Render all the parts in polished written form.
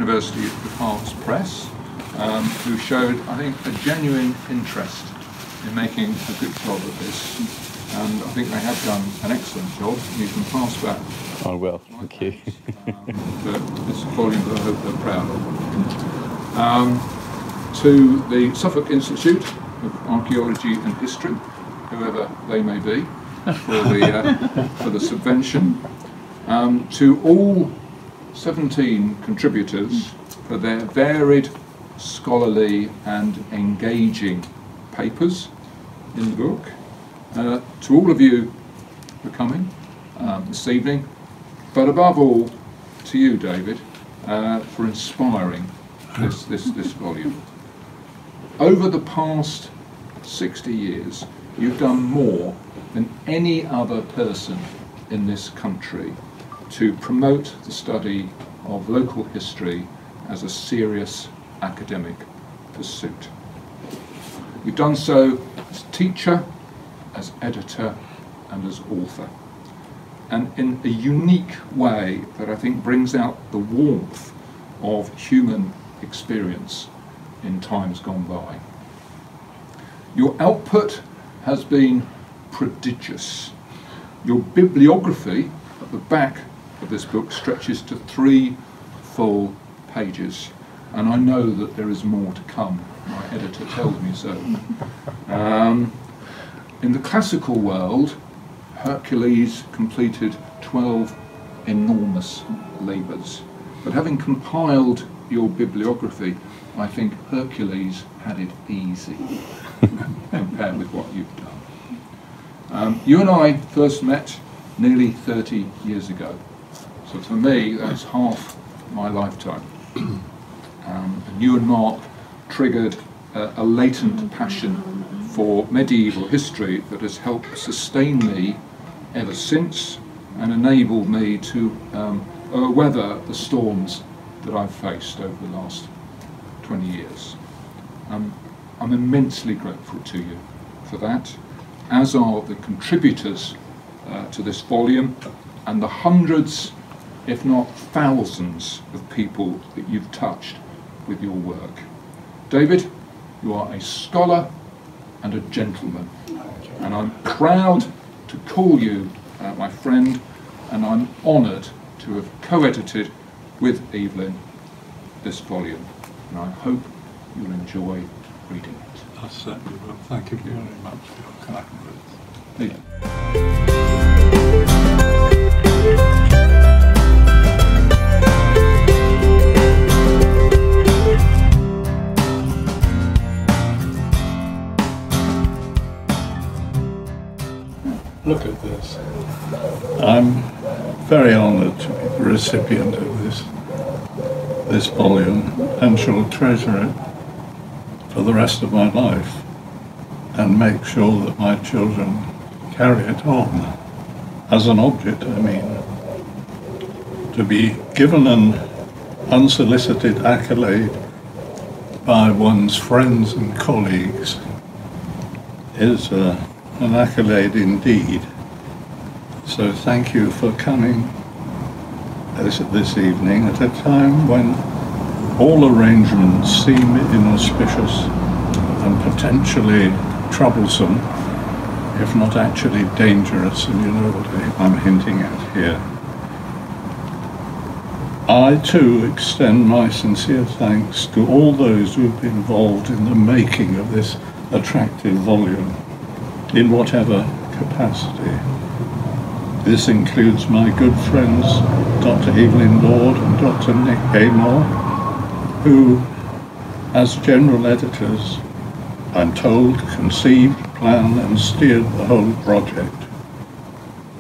University Press, who showed, I think, a genuine interest in making a good job of this, and I think they have done an excellent job. You can pass back. Oh well, thank you. This volume that I hope they're proud of. To the Suffolk Institute of Archaeology and History, whoever they may be, for the subvention. To all 17 contributors for their varied, scholarly and engaging papers in the book. To all of you for coming this evening, but above all to you, David, for inspiring this volume. Over the past 60 years, you've done more than any other person in this country to promote the study of local history as a serious academic pursuit. You've done so as teacher, as editor, and as author, and in a unique way that I think brings out the warmth of human experience in times gone by. Your output has been prodigious. Your bibliography at the back of this book stretches to 3 full pages, and I know that there is more to come. My editor tells me so. In the classical world, Hercules completed 12 enormous labours, but having compiled your bibliography, I think Hercules had it easy compared with what you've done. You and I first met nearly 30 years ago, so for me that's half my lifetime. And you and Mark triggered a latent passion for medieval history that has helped sustain me ever since and enabled me to weather the storms that I've faced over the last 20 years. I'm immensely grateful to you for that, as are the contributors to this volume and the hundreds, if not thousands, of people that you've touched with your work. David, you are a scholar and a gentleman, and I'm proud to call you my friend, and I'm honoured to have co-edited with Evelyn this volume, and I hope you'll enjoy reading it. I certainly will. Thank you very much for your kind words. Evelyn. Look at this. I'm very honoured to be the recipient of this volume, and shall treasure it for the rest of my life and make sure that my children carry it on. As an object, I mean. To be given an unsolicited accolade by one's friends and colleagues is an accolade indeed. So thank you for coming this evening at a time when all arrangements seem inauspicious and potentially troublesome, if not actually dangerous, and you know what I'm hinting at here. I too extend my sincere thanks to all those who have been involved in the making of this attractive volume, in whatever capacity. This includes my good friends Dr. Evelyn and Dr. Nick Amor, who, as general editors, I'm told, conceived, planned and steered the whole project.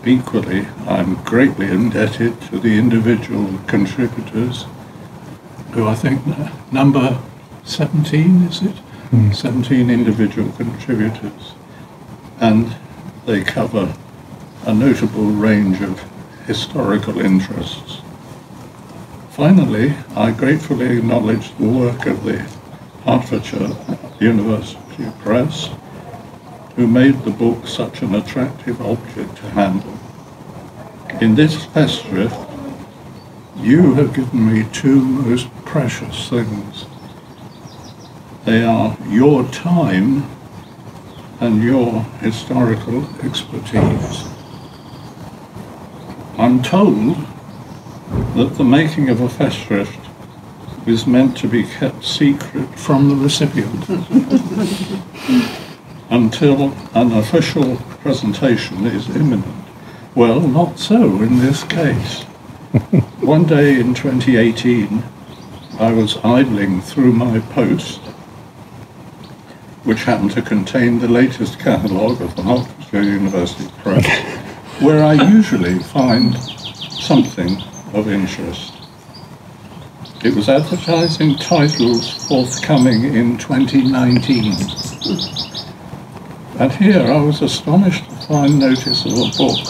Equally, I'm greatly indebted to the individual contributors, who I think number 17, is it? 17 individual contributors, and they cover a notable range of historical interests. Finally, I gratefully acknowledge the work of the Hertfordshire University Press, who made the book such an attractive object to handle. In this Festschrift, You have given me two most precious things. They are your time and your historical expertise. I'm told that the making of a Festschrift is meant to be kept secret from the recipient until an official presentation is imminent. Well, not so in this case. One day in 2018, I was idling through my post, which happened to contain the latest catalogue of the Hertfordshire University Press, where I usually find something of interest. It was advertising titles forthcoming in 2019. And here I was astonished to find notice of a book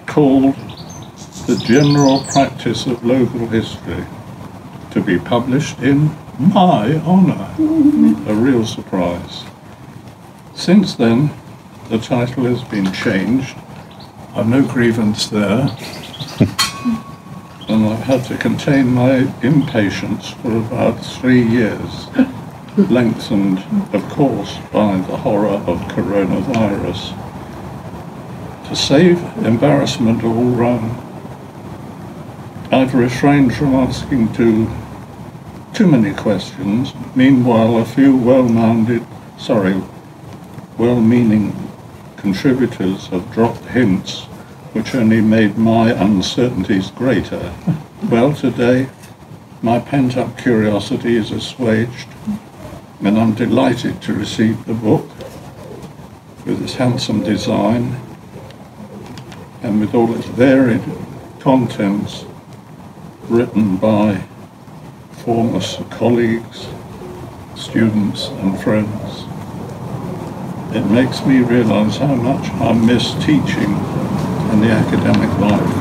called The General Practice of Local History, to be published in my honour. A real surprise. Since then, the title has been changed. I've no grievance there. And I've had to contain my impatience for about 3 years, lengthened, of course, by the horror of coronavirus. To save embarrassment all round, I've refrained from asking too many questions. Meanwhile, a few well-meaning contributors have dropped hints which only made my uncertainties greater. Well, today, my pent-up curiosity is assuaged, and I'm delighted to receive the book with its handsome design and with all its varied contents written by former colleagues, students and friends. It makes me realise how much I miss teaching and the academic life.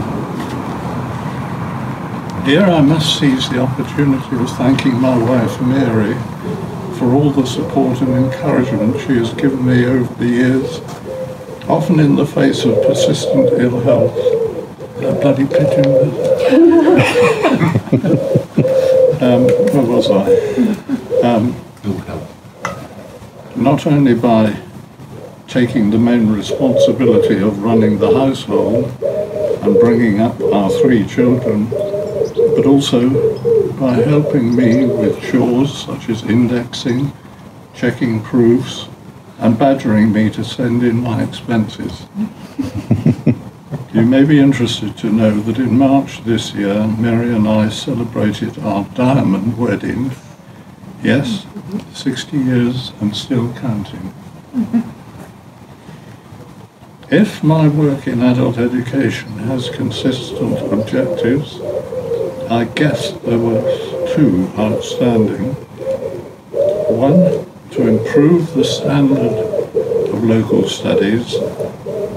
Here I must seize the opportunity of thanking my wife Mary for all the support and encouragement she has given me over the years, often in the face of persistent ill health. A bloody pity. Where was I? Not only by taking the main responsibility of running the household and bringing up our 3 children, but also by helping me with chores such as indexing, checking proofs, and badgering me to send in my expenses. You may be interested to know that in March this year, Mary and I celebrated our diamond wedding. Yes, 60 years and still counting. If my work in adult education has consistent objectives, I guess there were 2 outstanding. One, to improve the standard of local studies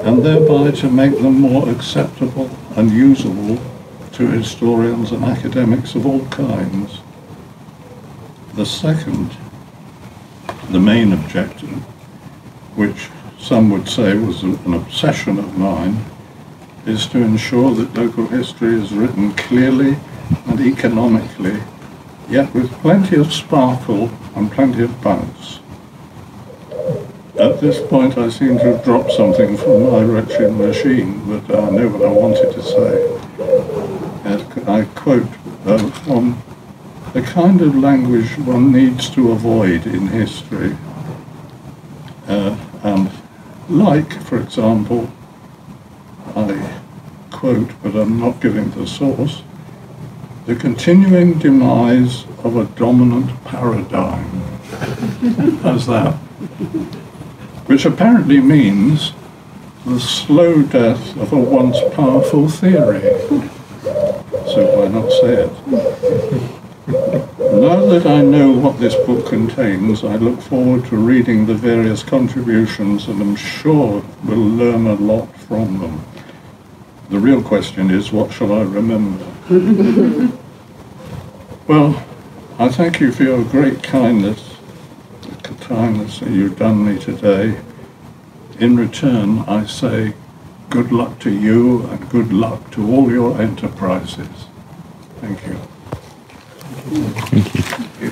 and thereby to make them more acceptable and usable to historians and academics of all kinds. The second, the main objective, which some would say was an obsession of mine, is to ensure that local history is written clearly and economically, yet with plenty of sparkle and plenty of bounce. At this point I seem to have dropped something from my wretched machine, but I know what I wanted to say. I quote from the kind of language one needs to avoid in history. And like, for example, I quote, but I'm not giving the source, the continuing demise of a dominant paradigm. How's that? Which apparently means the slow death of a once powerful theory. So why not say it? Now that I know what this book contains, I look forward to reading the various contributions and I'm sure we'll learn a lot from them. The real question is, what shall I remember? Well, I thank you for your great kindness that you've done me today. In return, I say good luck to you and good luck to all your enterprises. Thank you. Thank you.